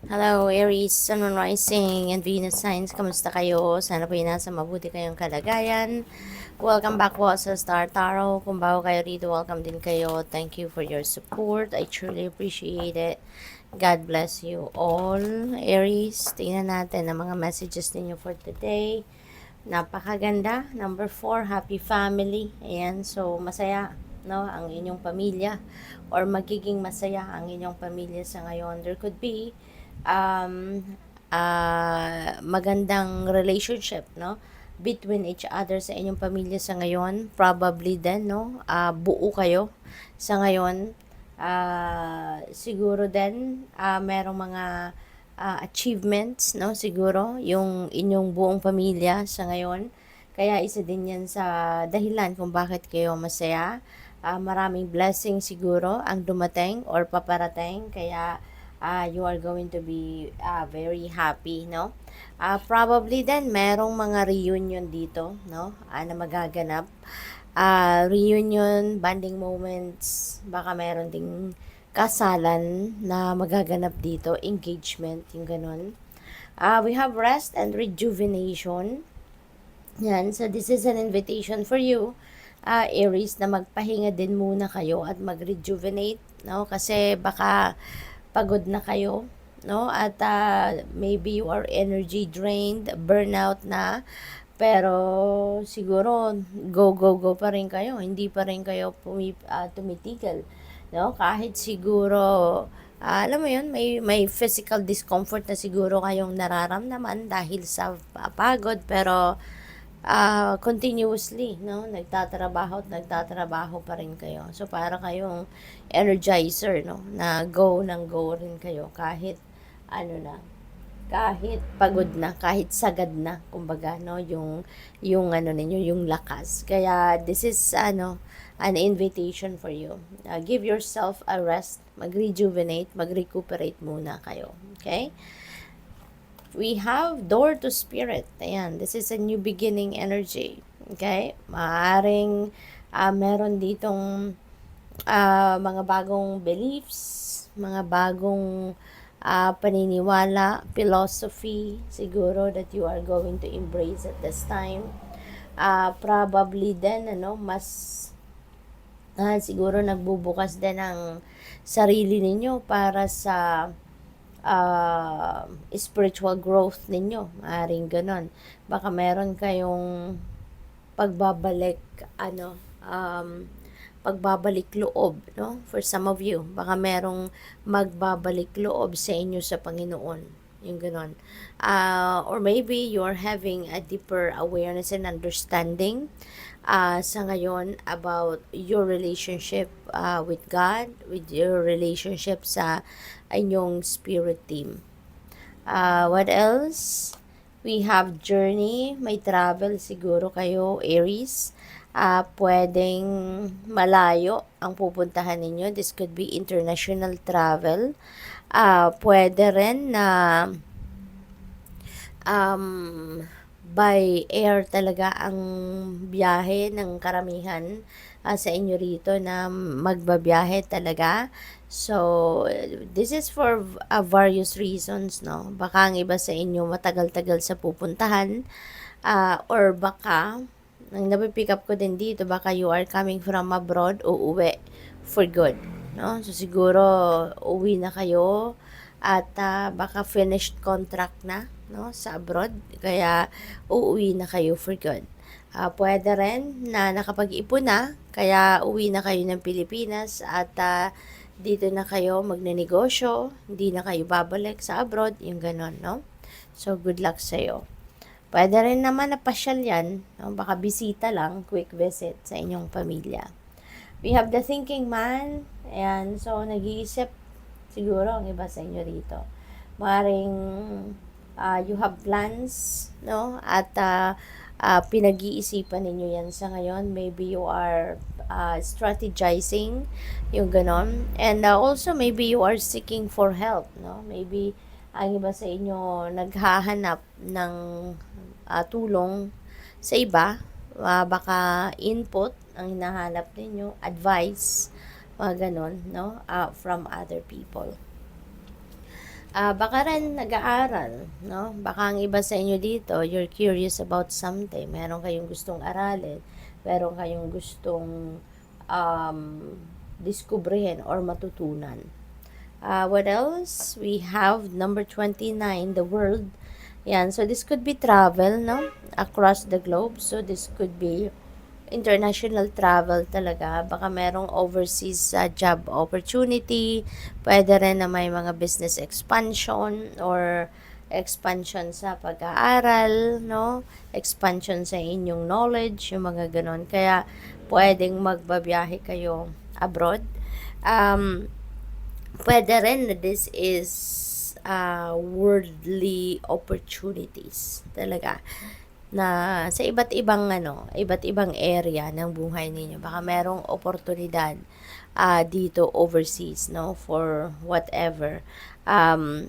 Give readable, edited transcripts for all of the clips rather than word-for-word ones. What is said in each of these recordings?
Hello, Aries, Sun, Moon, Rising, and Venus signs. Kamusta kayo? Sana po nasa mabuti kayong kalagayan. Welcome back po sa Star Tarot. Kung bago kayo rito, welcome din kayo. Thank you for your support. I truly appreciate it. God bless you all. Aries, tingnan natin ang mga messages ninyo for today. Napakaganda. Number 4, happy family. Ayan, so masaya, no, ang inyong pamilya or magiging masaya ang inyong pamilya sa ngayon. There could be magandang relationship, no, between each other sa inyong pamilya sa ngayon. Probably din, no, buo kayo sa ngayon. Siguro din merong mga achievements, no, siguro yung inyong buong pamilya sa ngayon. Kaya isa din yan sa dahilan kung bakit kayo masaya. Maraming blessing siguro ang dumating or paparating. Kaya you are going to be very happy, no? Probably then merong mga reunion dito, no? Na magaganap. Reunion, bonding moments, baka meron ding kasalan na magaganap dito, engagement, yung ganun. We have rest and rejuvenation. Yan, so this is an invitation for you, Aries, na magpahinga din muna kayo at mag-rejuvenate, no? Kasi baka pagod na kayo, no? At maybe you are energy drained, burnout na, pero siguro go pa rin kayo, hindi pa rin kayo tumitigil, no? Kahit siguro alam mo yun, may physical discomfort na siguro kayong nararamdaman dahil sa pagod, pero continuously, no, nagtatrabaho pa rin kayo. So para kayong energizer, no, na go rin kayo kahit ano na, kahit pagod na, kahit sagad na, kumbaga, no, yung ano ninyo, yung lakas. Kaya this is an invitation for you. Give yourself a rest, mag-rejuvenate, mag-recuperate muna kayo. Okay? We have door to spirit. Ayan, this is a new beginning energy. Okay? Maaring meron ditong mga bagong beliefs, mga bagong paniniwala, philosophy, siguro that you are going to embrace at this time. Probably then, mas siguro nagbubukas din ang sarili ninyo para sa spiritual growth ninyo. Maaring ganon. Baka meron kayong pagbabalik, pagbabalik loob, no? For some of you, baka merong magbabalik loob sa inyo sa Panginoon. Yung ganon. Or maybe you're having a deeper awareness and understanding sa ngayon about your relationship with God, with your relationship sa inyong spirit team. What else? We have journey, may travel siguro kayo, Aries. Pwedeng malayo ang pupuntahan ninyo. This could be international travel. Pwede rin na by air talaga ang biyahe ng karamihan sa inyo rito na magbabiyahe talaga. So, this is for various reasons, no? Baka ang iba sa inyo matagal-tagal sa pupuntahan, or baka, ang napipick up ko din dito, baka you are coming from abroad, uuwi for good, no? So, siguro, uwi na kayo, at baka finished contract na, no, sa abroad, kaya uuwi na kayo for good. Pwede rin na nakapag-ipon na, kaya uwi na kayo ng Pilipinas at dito na kayo magnenegosyo, hindi na kayo babalik sa abroad, yung ganon, no? So, good luck sa'yo. Pwede rin naman na pasyal yan, no? Baka bisita lang, quick visit sa inyong pamilya. We have the thinking man, and so nag-iisip siguro ang iba sa inyo rito. Maring you have plans, no? At pinag-iisipan ninyo yan sa ngayon. Maybe you are strategizing, yung ganon. And also, maybe you are seeking for help, no? Maybe ang iba sa inyo naghahanap ng tulong sa iba. Baka input ang hinahanap ninyo, advice, mga ganon, no? From other people. Baka rin nag-aaral, no? Baka ang iba sa inyo dito, you're curious about something. Meron kayong gustong aralin, meron kayong gustong um, diskubrihin or matutunan. What else? We have number 29, the world. Yan, so this could be travel, no? Across the globe. So this could be international travel talaga. Baka merong overseas job opportunity. Pwede rin na may mga business expansion or expansion sa pag-aaral, no? Expansion sa inyong knowledge, yung mga ganon. Kaya pwedeng magbabiyahe kayo abroad. Pwede rin na this is worldly opportunities talaga na sa iba't ibang area ng buhay ninyo. Baka merong oportunidad dito overseas, no, for whatever. Um,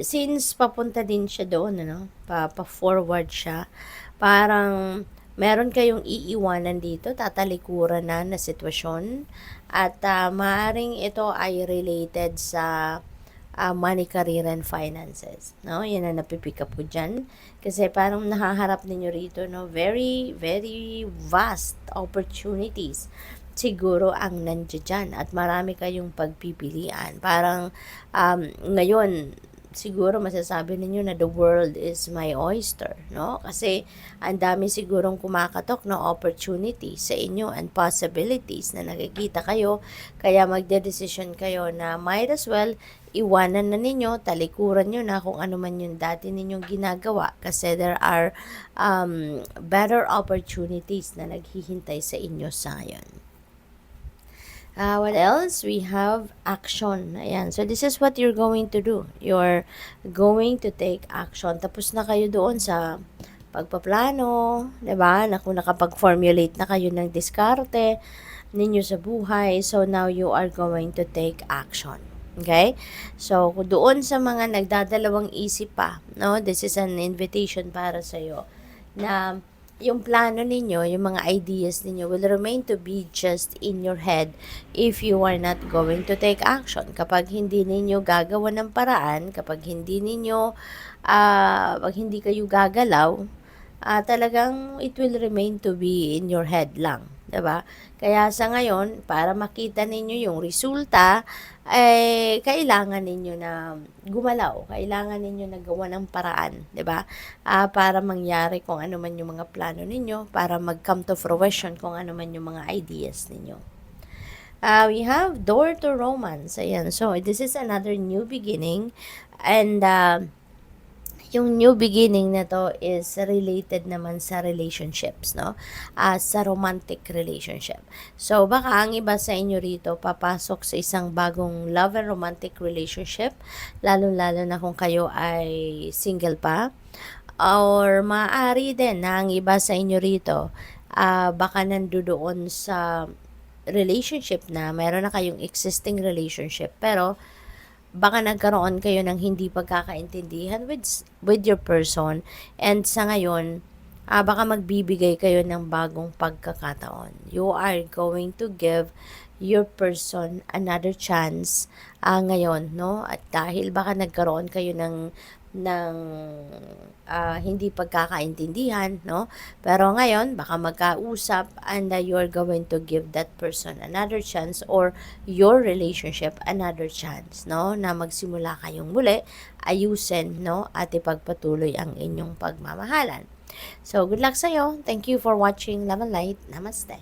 since papunta din siya doon, ano, pa-forward siya, parang meron kayong iiwanan dito, tatalikuran na sitwasyon, at maaaring ito ay related sa money, career, and finances. No? Yan ang napipick up ko dyan. Kasi parang nahaharap ninyo rito, no? Very, very vast opportunities siguro ang nandiyan dyan at marami kayong pagpipilian. Parang ngayon, siguro masasabi ninyo na the world is my oyster, no? Kasi ang dami sigurong kumakatok na opportunity sa inyo and possibilities na nakikita kayo, kaya magde-decision kayo na might as well iwanan na ninyo, talikuran nyo na kung ano man yung dati ninyong ginagawa kasi there are better opportunities na naghihintay sa inyo sa ngayon. What else? We have action. Ayan. So, this is what you're going to do. You're going to take action. Tapos na kayo doon sa pagpaplano, 'di ba? Na kung nakapag-formulate na kayo ng diskarte ninyo sa buhay. So, now you are going to take action. Okay? So, doon sa mga nagdadalawang isip pa, no? This is an invitation para sa iyo na yung plano ninyo, yung mga ideas ninyo will remain to be just in your head if you are not going to take action. Kapag hindi ninyo gagawa ng paraan, kapag hindi ninyo, pag hindi kayo gagalaw, talagang it will remain to be in your head lang. 'Di ba? Kaya sa ngayon, para makita ninyo yung resulta, kailangan ninyo na gumalaw, kailangan ninyo na gawa ng paraan, 'di ba? Para mangyari kung ano man yung mga plano ninyo, para mag-come to fruition kung ano man yung mga ideas ninyo. We have door to romance. Ayan. So, this is another new beginning. And, yung new beginning na to is related naman sa relationships, no? Sa romantic relationship. So, baka ang iba sa inyo rito papasok sa isang bagong love and romantic relationship, lalo-lalo na kung kayo ay single pa. Or maaari din na ang iba sa inyo rito, baka nandoon sa relationship na meron na kayong existing relationship, pero baka nagkaroon kayo ng hindi pagkakaintindihan with your person, and sa ngayon, baka magbibigay kayo ng bagong pagkakataon. You are going to give your person another chance ngayon, no? At dahil baka nagkaroon kayo ng hindi pagkakaintindihan, no? Pero ngayon, baka magkausap and you're going to give that person another chance or your relationship another chance, no? Na magsimula kayong muli, ayusin, no? At ipagpatuloy ang inyong pagmamahalan. So, good luck sa'yo. Thank you for watching Love and Light. Namaste.